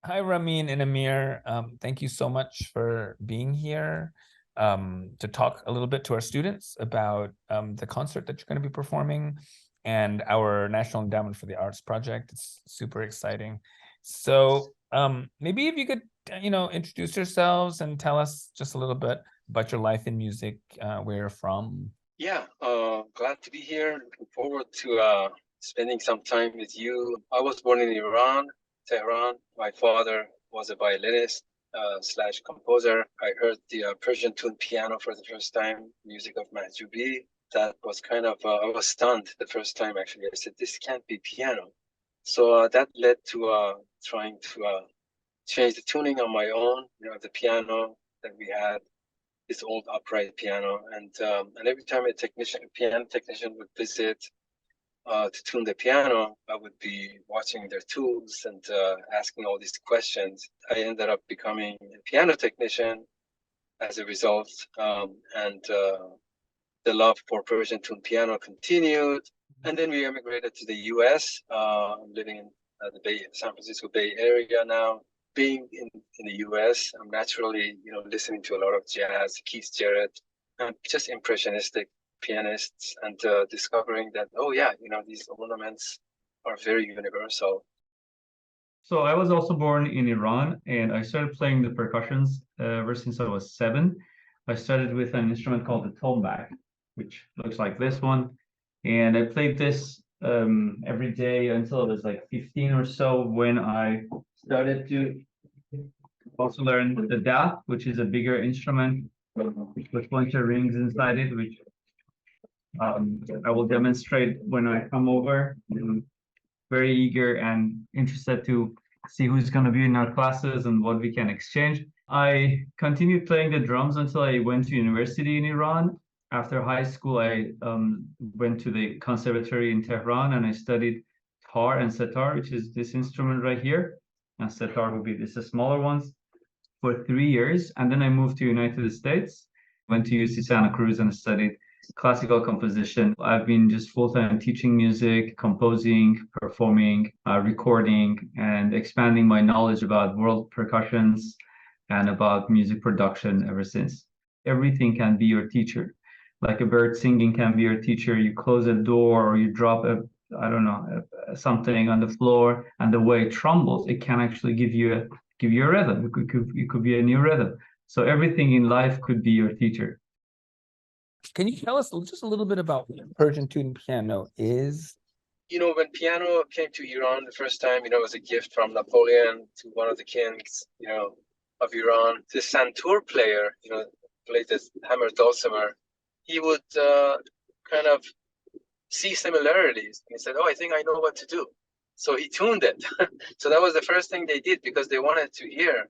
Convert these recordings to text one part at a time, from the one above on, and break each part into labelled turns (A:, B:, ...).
A: Hi, Ramin and Amir. Thank you so much for being here to talk a little bit to our students about the concert that you're going to be performing and our National Endowment for the Arts project. It's super exciting. So maybe if you could, introduce yourselves and tell us just a little bit about your life in music, where you're from.
B: Yeah, glad to be here. Looking forward to spending some time with you. I was born in Iran, Tehran. My father was a violinist slash composer. I heard the Persian tuned piano for the first time, music of Mahjoubi. That was kind of, I was stunned the first time actually. I said, this can't be piano. So that led to trying to change the tuning on my own, the piano that we had, this old upright piano, and every time a piano technician would visit to tune the piano, I would be watching their tools and asking all these questions. I ended up becoming a piano technician as a result, and the love for Persian tuned piano continued. And then we immigrated to the U.S. I'm living in the San Francisco Bay Area now. Being in the US, I'm naturally, listening to a lot of jazz, Keith Jarrett, and just impressionistic pianists, and discovering that, oh yeah, these ornaments are very universal.
C: So I was also born in Iran, and I started playing the percussions ever since I was 7. I started with an instrument called the tombak, which looks like this one, and I played this every day until I was like 15 or so, when I started to also learn the daf, which is a bigger instrument with bunch of rings inside it, which I will demonstrate when I come over. I'm very eager and interested to see who's going to be in our classes and what we can exchange. I continued playing the drums until I went to university in Iran. After high school, I went to the conservatory in Tehran, and I studied tar and setar, which is this instrument right here. And setar would be this smaller ones, for 3 years. And then I moved to United States, went to UC Santa Cruz and studied classical composition. I've been just full-time teaching music, composing, performing, recording, and expanding my knowledge about world percussions and about music production ever since. Everything can be your teacher. Like a bird singing can be your teacher. You close a door or you drop something on the floor, and the way it trembles, it can actually give you a rhythm. It could be a new rhythm. So everything in life could be your teacher.
A: Can you tell us just a little bit about what Persian tuned piano is?
B: When piano came to Iran the first time, it was a gift from Napoleon to one of the kings, of Iran. The santur player, played this hammer dulcimer. He would kind of see similarities. He said, oh, I think I know what to do. So he tuned it. So that was the first thing they did, because they wanted to hear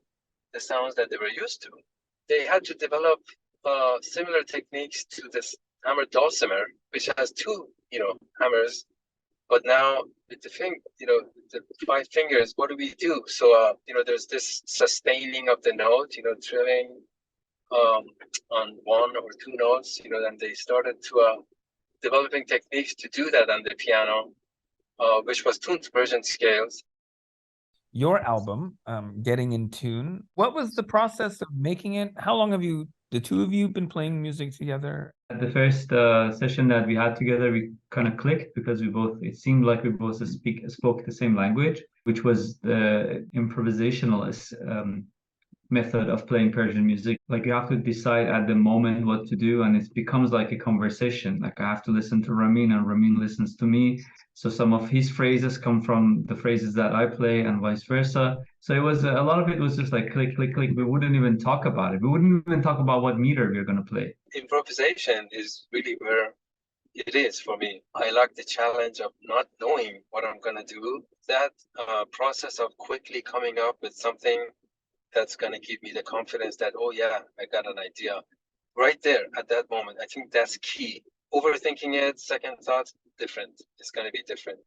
B: the sounds that they were used to. They had to develop similar techniques to this hammer dulcimer, which has two, hammers. But now with the 5 fingers, what do we do? So, there's this sustaining of the note, trilling on 1 or 2 notes, and they started to developing techniques to do that on the piano, which was tuned to Persian scales.
A: Your album, Getting in Tune, what was the process of making it? How long have the two of you, been playing music together?
C: At the first session that we had together, we kind of clicked because it seemed like we both spoke the same language, which was the improvisationalist method of playing Persian music. Like, you have to decide at the moment what to do, and it becomes like a conversation. Like, I have to listen to Ramin, and Ramin listens to me. So some of his phrases come from the phrases that I play, and vice versa. So it was a lot of it was just like click, click, click. We wouldn't even talk about it. We wouldn't even talk about what meter we are going to play.
B: Improvisation is really where it is for me. I like the challenge of not knowing what I'm going to do. That process of quickly coming up with something that's going to give me the confidence that, oh yeah, I got an idea right there at that moment. I think that's key. Overthinking it, second thoughts, different. It's going to be different.